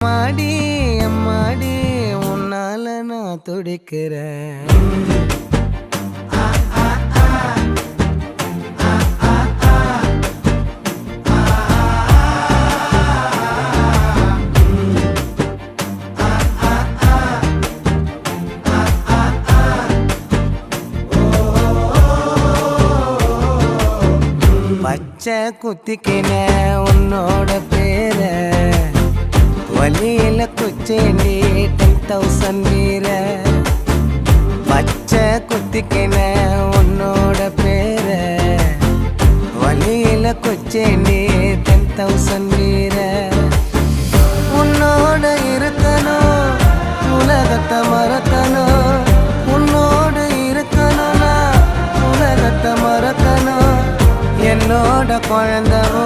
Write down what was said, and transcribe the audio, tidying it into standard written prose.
எம்மாடி எம்மாடி உன்னால நான் துடிக்கிறேன். பச்சை குத்திக்கின உன்னோட பேர வலியில குச்சேண்டி 10,000 வீர. பச்சை குத்திக்கின உன்னோட பேர வலியில குச்சேண்டி 10,000 வீர. உன்னோட இருக்கணும் உலகத்தை மறக்கணும், உன்னோட இருக்கணும்னா உலகத்தை மறக்கணும். என்னோட குழந்தவோ